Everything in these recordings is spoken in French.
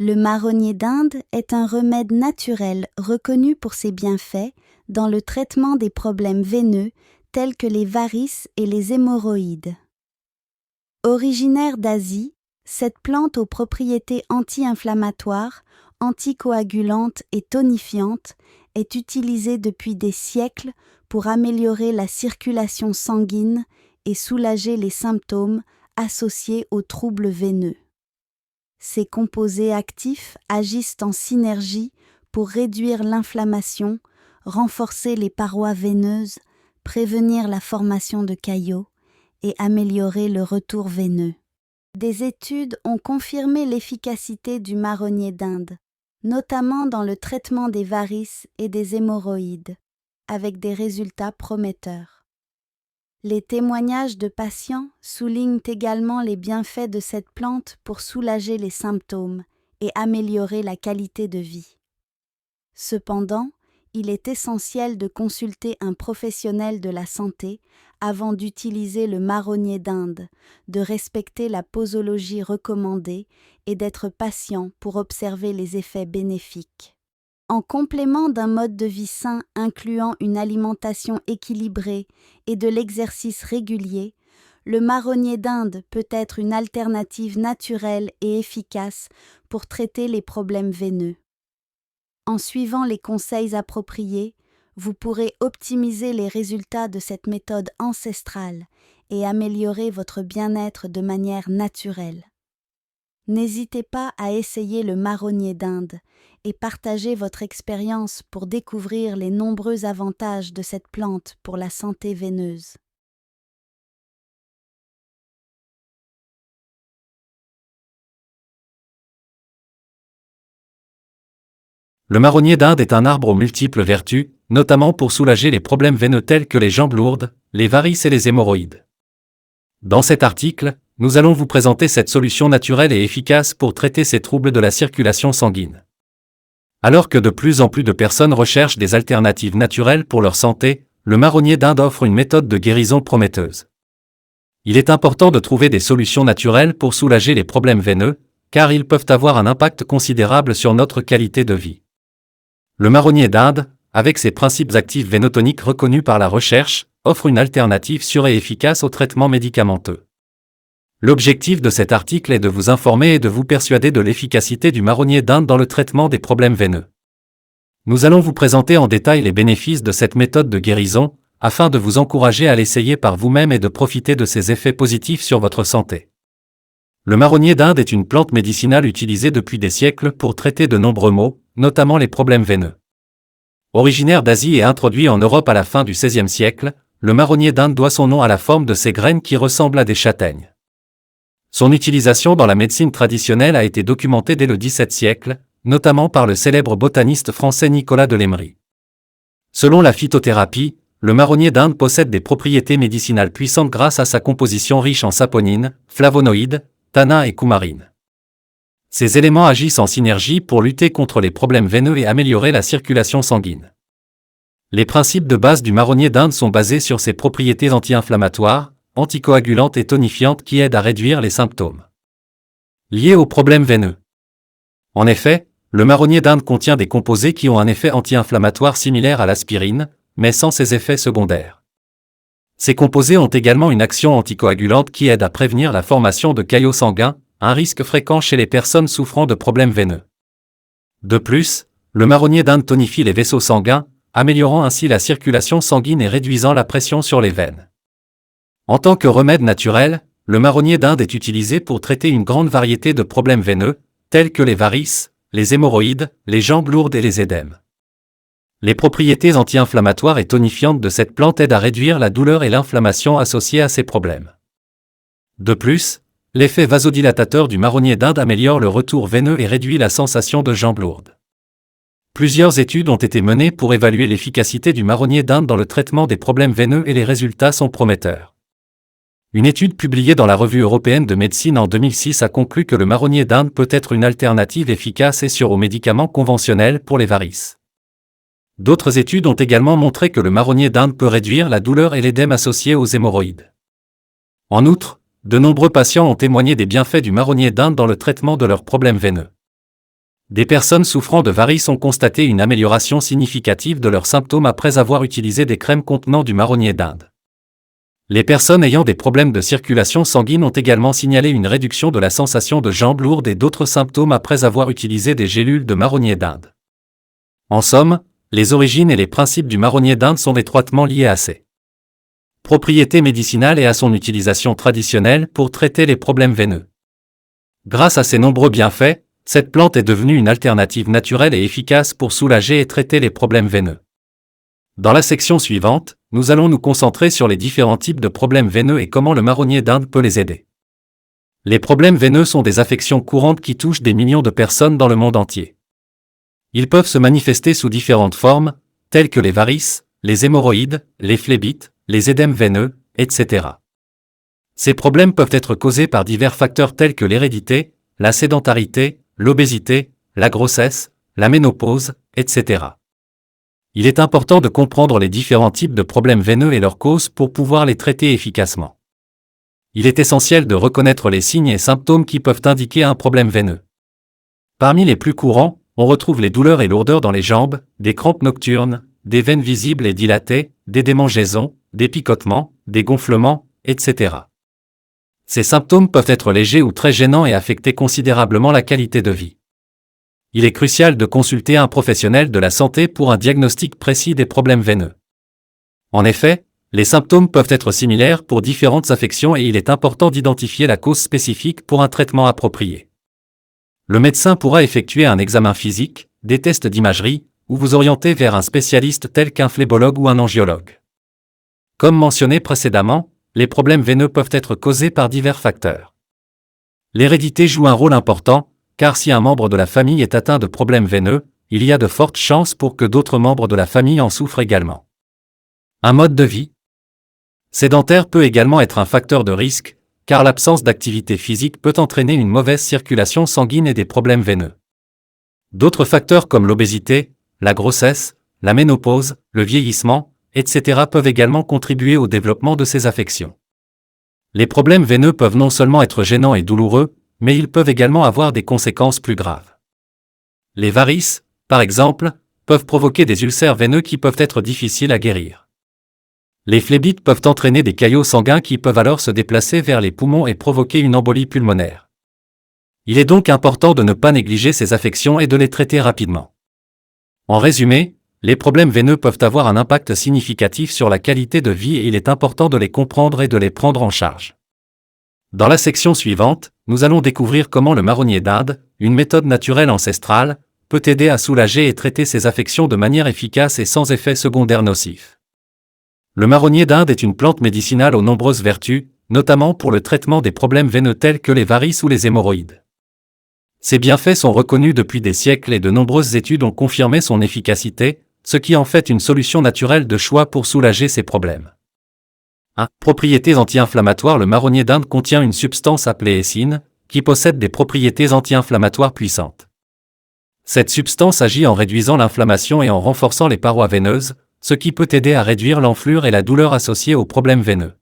Le marronnier d'Inde est un remède naturel reconnu pour ses bienfaits dans le traitement des problèmes veineux tels que les varices et les hémorroïdes. Originaire d'Asie, cette plante aux propriétés anti-inflammatoires, anticoagulantes et tonifiantes est utilisée depuis des siècles pour améliorer la circulation sanguine et soulager les symptômes associés aux troubles veineux. Ces composés actifs agissent en synergie pour réduire l'inflammation, renforcer les parois veineuses, prévenir la formation de caillots et améliorer le retour veineux. Des études ont confirmé l'efficacité du marronnier d'Inde, notamment dans le traitement des varices et des hémorroïdes, avec des résultats prometteurs. Les témoignages de patients soulignent également les bienfaits de cette plante pour soulager les symptômes et améliorer la qualité de vie. Cependant, il est essentiel de consulter un professionnel de la santé avant d'utiliser le marronnier d'Inde, de respecter la posologie recommandée et d'être patient pour observer les effets bénéfiques. En complément d'un mode de vie sain incluant une alimentation équilibrée et de l'exercice régulier, le marronnier d'Inde peut être une alternative naturelle et efficace pour traiter les problèmes veineux. En suivant les conseils appropriés, vous pourrez optimiser les résultats de cette méthode ancestrale et améliorer votre bien-être de manière naturelle. N'hésitez pas à essayer le marronnier d'Inde et partagez votre expérience pour découvrir les nombreux avantages de cette plante pour la santé veineuse. Le marronnier d'Inde est un arbre aux multiples vertus, notamment pour soulager les problèmes veineux tels que les jambes lourdes, les varices et les hémorroïdes. Dans cet article, nous allons vous présenter cette solution naturelle et efficace pour traiter ces troubles de la circulation sanguine. Alors que de plus en plus de personnes recherchent des alternatives naturelles pour leur santé, le marronnier d'Inde offre une méthode de guérison prometteuse. Il est important de trouver des solutions naturelles pour soulager les problèmes veineux, car ils peuvent avoir un impact considérable sur notre qualité de vie. Le marronnier d'Inde, avec ses principes actifs vénotoniques reconnus par la recherche, offre une alternative sûre et efficace au traitement médicamenteux. L'objectif de cet article est de vous informer et de vous persuader de l'efficacité du marronnier d'Inde dans le traitement des problèmes veineux. Nous allons vous présenter en détail les bénéfices de cette méthode de guérison, afin de vous encourager à l'essayer par vous-même et de profiter de ses effets positifs sur votre santé. Le marronnier d'Inde est une plante médicinale utilisée depuis des siècles pour traiter de nombreux maux, notamment les problèmes veineux. Originaire d'Asie et introduit en Europe à la fin du XVIe siècle, le marronnier d'Inde doit son nom à la forme de ses graines qui ressemblent à des châtaignes. Son utilisation dans la médecine traditionnelle a été documentée dès le XVIIe siècle, notamment par le célèbre botaniste français Nicolas de Lemery. Selon la phytothérapie, le marronnier d'Inde possède des propriétés médicinales puissantes grâce à sa composition riche en saponines, flavonoïdes, tanins et coumarine. Ces éléments agissent en synergie pour lutter contre les problèmes veineux et améliorer la circulation sanguine. Les principes de base du marronnier d'Inde sont basés sur ses propriétés anti-inflammatoires, anticoagulantes et tonifiantes qui aident à réduire les symptômes liés aux problèmes veineux. En effet, le marronnier d'Inde contient des composés qui ont un effet anti-inflammatoire similaire à l'aspirine, mais sans ses effets secondaires. Ces composés ont également une action anticoagulante qui aide à prévenir la formation de caillots sanguins, un risque fréquent chez les personnes souffrant de problèmes veineux. De plus, le marronnier d'Inde tonifie les vaisseaux sanguins, améliorant ainsi la circulation sanguine et réduisant la pression sur les veines. En tant que remède naturel, le marronnier d'Inde est utilisé pour traiter une grande variété de problèmes veineux, tels que les varices, les hémorroïdes, les jambes lourdes et les édèmes. Les propriétés anti-inflammatoires et tonifiantes de cette plante aident à réduire la douleur et l'inflammation associées à ces problèmes. De plus, l'effet vasodilatateur du marronnier d'Inde améliore le retour veineux et réduit la sensation de jambes lourdes. Plusieurs études ont été menées pour évaluer l'efficacité du marronnier d'Inde dans le traitement des problèmes veineux et les résultats sont prometteurs. Une étude publiée dans la Revue européenne de médecine en 2006 a conclu que le marronnier d'Inde peut être une alternative efficace et sûre aux médicaments conventionnels pour les varices. D'autres études ont également montré que le marronnier d'Inde peut réduire la douleur et l'édème associés aux hémorroïdes. En outre, de nombreux patients ont témoigné des bienfaits du marronnier d'Inde dans le traitement de leurs problèmes veineux. Des personnes souffrant de varices ont constaté une amélioration significative de leurs symptômes après avoir utilisé des crèmes contenant du marronnier d'Inde. Les personnes ayant des problèmes de circulation sanguine ont également signalé une réduction de la sensation de jambes lourdes et d'autres symptômes après avoir utilisé des gélules de marronnier d'Inde. En somme, les origines et les principes du marronnier d'Inde sont étroitement liés à ses propriétés médicinales et à son utilisation traditionnelle pour traiter les problèmes veineux. Grâce à ses nombreux bienfaits, cette plante est devenue une alternative naturelle et efficace pour soulager et traiter les problèmes veineux. Dans la section suivante, nous allons nous concentrer sur les différents types de problèmes veineux et comment le marronnier d'Inde peut les aider. Les problèmes veineux sont des affections courantes qui touchent des millions de personnes dans le monde entier. Ils peuvent se manifester sous différentes formes, telles que les varices, les hémorroïdes, les phlébites, les édèmes veineux, etc. Ces problèmes peuvent être causés par divers facteurs tels que l'hérédité, la sédentarité, l'obésité, la grossesse, la ménopause, etc. Il est important de comprendre les différents types de problèmes veineux et leurs causes pour pouvoir les traiter efficacement. Il est essentiel de reconnaître les signes et symptômes qui peuvent indiquer un problème veineux. Parmi les plus courants, on retrouve les douleurs et lourdeurs dans les jambes, des crampes nocturnes, des veines visibles et dilatées, des démangeaisons, des picotements, des gonflements, etc. Ces symptômes peuvent être légers ou très gênants et affecter considérablement la qualité de vie. Il est crucial de consulter un professionnel de la santé pour un diagnostic précis des problèmes veineux. En effet, les symptômes peuvent être similaires pour différentes affections et il est important d'identifier la cause spécifique pour un traitement approprié. Le médecin pourra effectuer un examen physique, des tests d'imagerie, ou vous orienter vers un spécialiste tel qu'un phlébologue ou un angiologue. Comme mentionné précédemment, les problèmes veineux peuvent être causés par divers facteurs. L'hérédité joue un rôle important, car si un membre de la famille est atteint de problèmes veineux, il y a de fortes chances pour que d'autres membres de la famille en souffrent également. Un mode de vie sédentaire peut également être un facteur de risque, car l'absence d'activité physique peut entraîner une mauvaise circulation sanguine et des problèmes veineux. D'autres facteurs comme l'obésité, la grossesse, la ménopause, le vieillissement, etc. peuvent également contribuer au développement de ces affections. Les problèmes veineux peuvent non seulement être gênants et douloureux, mais ils peuvent également avoir des conséquences plus graves. Les varices, par exemple, peuvent provoquer des ulcères veineux qui peuvent être difficiles à guérir. Les phlébites peuvent entraîner des caillots sanguins qui peuvent alors se déplacer vers les poumons et provoquer une embolie pulmonaire. Il est donc important de ne pas négliger ces affections et de les traiter rapidement. En résumé, les problèmes veineux peuvent avoir un impact significatif sur la qualité de vie et il est important de les comprendre et de les prendre en charge. Dans la section suivante, nous allons découvrir comment le marronnier d'Inde, une méthode naturelle ancestrale, peut aider à soulager et traiter ces affections de manière efficace et sans effets secondaires nocifs. Le marronnier d'Inde est une plante médicinale aux nombreuses vertus, notamment pour le traitement des problèmes veineux tels que les varices ou les hémorroïdes. Ses bienfaits sont reconnus depuis des siècles et de nombreuses études ont confirmé son efficacité, ce qui en fait une solution naturelle de choix pour soulager ces problèmes. 1. Propriétés anti-inflammatoires. Le marronnier d'Inde contient une substance appelée essine, qui possède des propriétés anti-inflammatoires puissantes. Cette substance agit en réduisant l'inflammation et en renforçant les parois veineuses, ce qui peut aider à réduire l'enflure et la douleur associées aux problèmes veineux.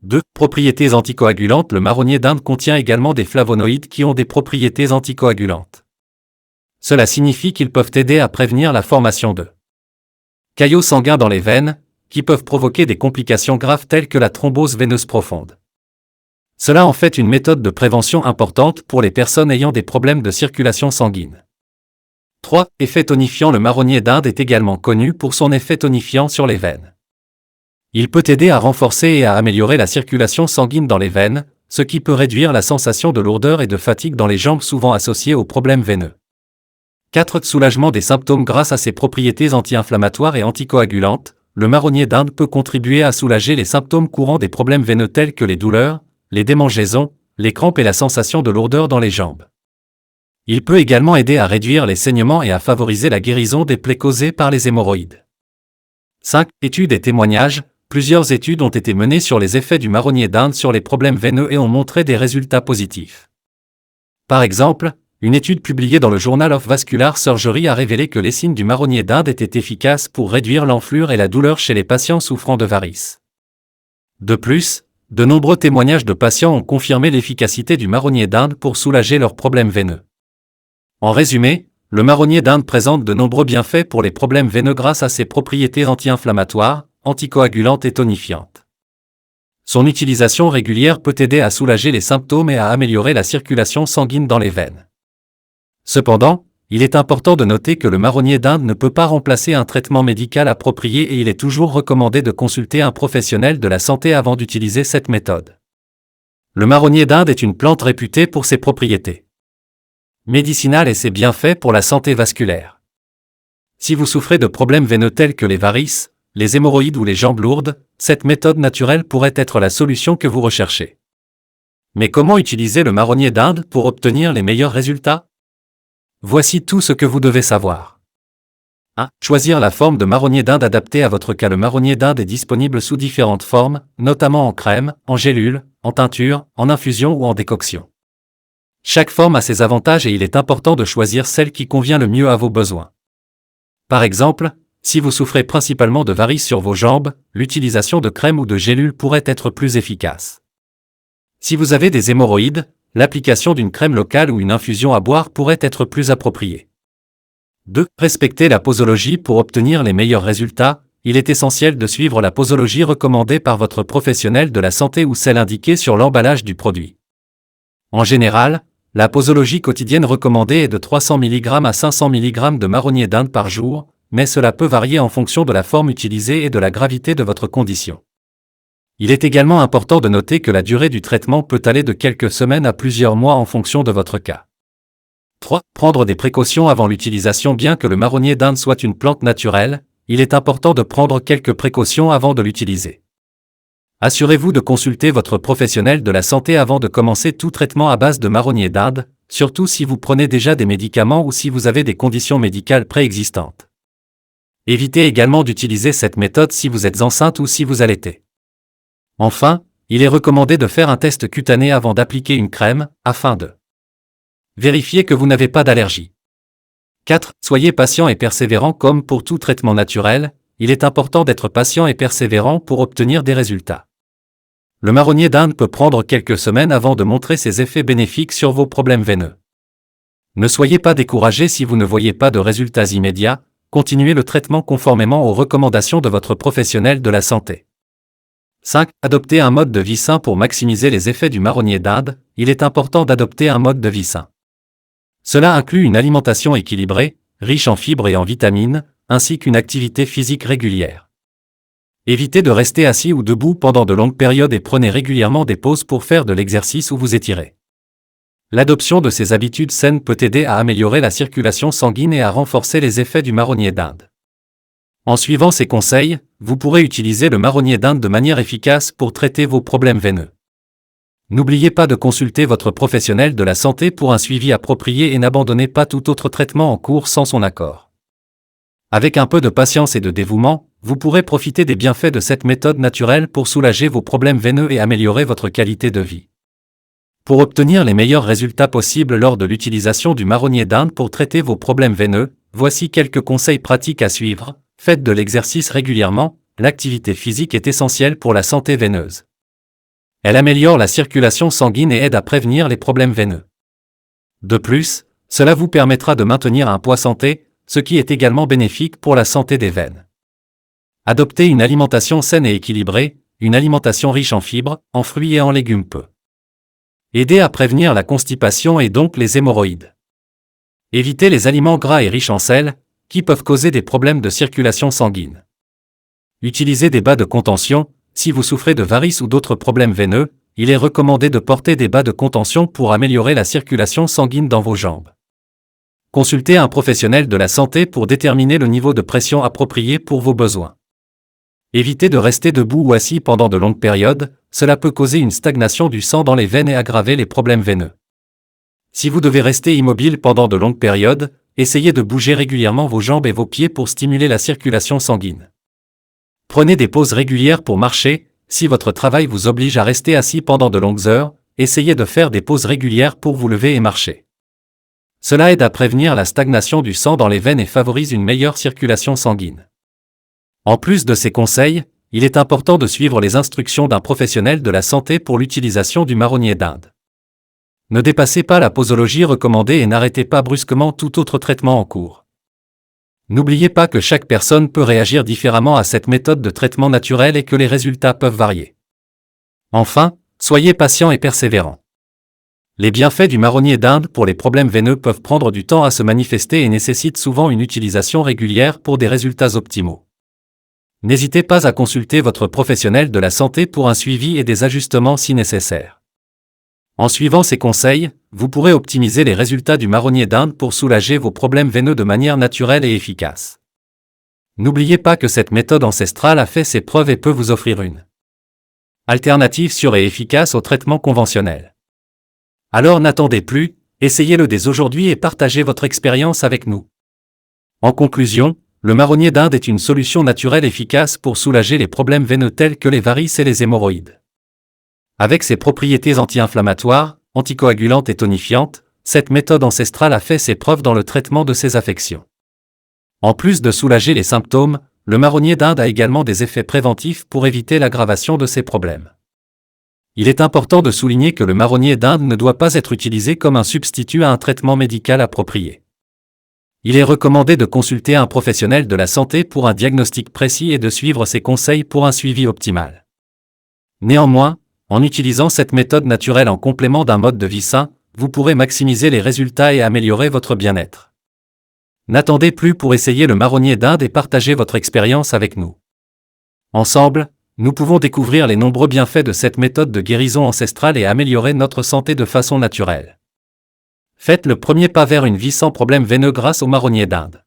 2. Propriétés anticoagulantes. Le marronnier d'Inde contient également des flavonoïdes qui ont des propriétés anticoagulantes. Cela signifie qu'ils peuvent aider à prévenir la formation de caillots sanguins dans les veines, qui peuvent provoquer des complications graves telles que la thrombose veineuse profonde. Cela en fait une méthode de prévention importante pour les personnes ayant des problèmes de circulation sanguine. 3. Effet tonifiant. Le marronnier d'Inde est également connu pour son effet tonifiant sur les veines. Il peut aider à renforcer et à améliorer la circulation sanguine dans les veines, ce qui peut réduire la sensation de lourdeur et de fatigue dans les jambes souvent associées aux problèmes veineux. 4. Soulagement des symptômes. Grâce à ses propriétés anti-inflammatoires et anticoagulantes, le marronnier d'Inde peut contribuer à soulager les symptômes courants des problèmes veineux tels que les douleurs, les démangeaisons, les crampes et la sensation de lourdeur dans les jambes. Il peut également aider à réduire les saignements et à favoriser la guérison des plaies causées par les hémorroïdes. 5. Études et témoignages. Plusieurs études ont été menées sur les effets du marronnier d'Inde sur les problèmes veineux et ont montré des résultats positifs. Par exemple, une étude publiée dans le Journal of Vascular Surgery a révélé que l'essine du marronnier d'Inde était efficace pour réduire l'enflure et la douleur chez les patients souffrant de varices. De plus, de nombreux témoignages de patients ont confirmé l'efficacité du marronnier d'Inde pour soulager leurs problèmes veineux. En résumé, le marronnier d'Inde présente de nombreux bienfaits pour les problèmes veineux grâce à ses propriétés anti-inflammatoires, anticoagulantes et tonifiantes. Son utilisation régulière peut aider à soulager les symptômes et à améliorer la circulation sanguine dans les veines. Cependant, il est important de noter que le marronnier d'Inde ne peut pas remplacer un traitement médical approprié et il est toujours recommandé de consulter un professionnel de la santé avant d'utiliser cette méthode. Le marronnier d'Inde est une plante réputée pour ses propriétés médicinales et ses bienfaits pour la santé vasculaire. Si vous souffrez de problèmes veineux tels que les varices, les hémorroïdes ou les jambes lourdes, cette méthode naturelle pourrait être la solution que vous recherchez. Mais comment utiliser le marronnier d'Inde pour obtenir les meilleurs résultats? Voici tout ce que vous devez savoir. 1. Choisir la forme de marronnier d'Inde adaptée à votre cas. Le marronnier d'Inde est disponible sous différentes formes, notamment en crème, en gélule, en teinture, en infusion ou en décoction. Chaque forme a ses avantages et il est important de choisir celle qui convient le mieux à vos besoins. Par exemple, si vous souffrez principalement de varices sur vos jambes, l'utilisation de crème ou de gélule pourrait être plus efficace. Si vous avez des hémorroïdes, l'application d'une crème locale ou une infusion à boire pourrait être plus appropriée. 2. Respecter la posologie. Pour obtenir les meilleurs résultats, il est essentiel de suivre la posologie recommandée par votre professionnel de la santé ou celle indiquée sur l'emballage du produit. En général, la posologie quotidienne recommandée est de 300 mg à 500 mg de marronnier d'Inde par jour, mais cela peut varier en fonction de la forme utilisée et de la gravité de votre condition. Il est également important de noter que la durée du traitement peut aller de quelques semaines à plusieurs mois en fonction de votre cas. 3. Prendre des précautions avant l'utilisation. Bien que le marronnier d'Inde soit une plante naturelle, il est important de prendre quelques précautions avant de l'utiliser. Assurez-vous de consulter votre professionnel de la santé avant de commencer tout traitement à base de marronnier d'Inde, surtout si vous prenez déjà des médicaments ou si vous avez des conditions médicales préexistantes. Évitez également d'utiliser cette méthode si vous êtes enceinte ou si vous allaitez. Enfin, il est recommandé de faire un test cutané avant d'appliquer une crème, afin de vérifier que vous n'avez pas d'allergie. 4. Soyez patient et persévérant. Comme pour tout traitement naturel, il est important d'être patient et persévérant pour obtenir des résultats. Le marronnier d'Inde peut prendre quelques semaines avant de montrer ses effets bénéfiques sur vos problèmes veineux. Ne soyez pas découragé si vous ne voyez pas de résultats immédiats, continuez le traitement conformément aux recommandations de votre professionnel de la santé. 5. Adopter un mode de vie sain. Pour maximiser les effets du marronnier d'Inde, il est important d'adopter un mode de vie sain. Cela inclut une alimentation équilibrée, riche en fibres et en vitamines, ainsi qu'une activité physique régulière. Évitez de rester assis ou debout pendant de longues périodes et prenez régulièrement des pauses pour faire de l'exercice ou vous étirer. L'adoption de ces habitudes saines peut aider à améliorer la circulation sanguine et à renforcer les effets du marronnier d'Inde. En suivant ces conseils, vous pourrez utiliser le marronnier d'Inde de manière efficace pour traiter vos problèmes veineux. N'oubliez pas de consulter votre professionnel de la santé pour un suivi approprié et n'abandonnez pas tout autre traitement en cours sans son accord. Avec un peu de patience et de dévouement, vous pourrez profiter des bienfaits de cette méthode naturelle pour soulager vos problèmes veineux et améliorer votre qualité de vie. Pour obtenir les meilleurs résultats possibles lors de l'utilisation du marronnier d'Inde pour traiter vos problèmes veineux, voici quelques conseils pratiques à suivre. Faites de l'exercice régulièrement, l'activité physique est essentielle pour la santé veineuse. Elle améliore la circulation sanguine et aide à prévenir les problèmes veineux. De plus, cela vous permettra de maintenir un poids santé, ce qui est également bénéfique pour la santé des veines. Adoptez une alimentation saine et équilibrée, une alimentation riche en fibres, en fruits et en légumes peut aider à prévenir la constipation et donc les hémorroïdes. Évitez les aliments gras et riches en sel, qui peuvent causer des problèmes de circulation sanguine. Utilisez des bas de contention. Si vous souffrez de varices ou d'autres problèmes veineux, il est recommandé de porter des bas de contention pour améliorer la circulation sanguine dans vos jambes. Consultez un professionnel de la santé pour déterminer le niveau de pression approprié pour vos besoins. Évitez de rester debout ou assis pendant de longues périodes, cela peut causer une stagnation du sang dans les veines et aggraver les problèmes veineux. Si vous devez rester immobile pendant de longues périodes, essayez de bouger régulièrement vos jambes et vos pieds pour stimuler la circulation sanguine. Prenez des pauses régulières pour marcher. Si votre travail vous oblige à rester assis pendant de longues heures, essayez de faire des pauses régulières pour vous lever et marcher. Cela aide à prévenir la stagnation du sang dans les veines et favorise une meilleure circulation sanguine. En plus de ces conseils, il est important de suivre les instructions d'un professionnel de la santé pour l'utilisation du marronnier d'Inde. Ne dépassez pas la posologie recommandée et n'arrêtez pas brusquement tout autre traitement en cours. N'oubliez pas que chaque personne peut réagir différemment à cette méthode de traitement naturel et que les résultats peuvent varier. Enfin, soyez patient et persévérant. Les bienfaits du marronnier d'Inde pour les problèmes veineux peuvent prendre du temps à se manifester et nécessitent souvent une utilisation régulière pour des résultats optimaux. N'hésitez pas à consulter votre professionnel de la santé pour un suivi et des ajustements si nécessaire. En suivant ces conseils, vous pourrez optimiser les résultats du marronnier d'Inde pour soulager vos problèmes veineux de manière naturelle et efficace. N'oubliez pas que cette méthode ancestrale a fait ses preuves et peut vous offrir une alternative sûre et efficace au traitement conventionnel. Alors n'attendez plus, essayez-le dès aujourd'hui et partagez votre expérience avec nous. En conclusion, le marronnier d'Inde est une solution naturelle efficace pour soulager les problèmes veineux tels que les varices et les hémorroïdes. Avec ses propriétés anti-inflammatoires, anticoagulantes et tonifiantes, cette méthode ancestrale a fait ses preuves dans le traitement de ces affections. En plus de soulager les symptômes, le marronnier d'Inde a également des effets préventifs pour éviter l'aggravation de ces problèmes. Il est important de souligner que le marronnier d'Inde ne doit pas être utilisé comme un substitut à un traitement médical approprié. Il est recommandé de consulter un professionnel de la santé pour un diagnostic précis et de suivre ses conseils pour un suivi optimal. Néanmoins, en utilisant cette méthode naturelle en complément d'un mode de vie sain, vous pourrez maximiser les résultats et améliorer votre bien-être. N'attendez plus pour essayer le marronnier d'Inde et partager votre expérience avec nous. Ensemble, nous pouvons découvrir les nombreux bienfaits de cette méthode de guérison ancestrale et améliorer notre santé de façon naturelle. Faites le premier pas vers une vie sans problème veineux grâce au marronnier d'Inde.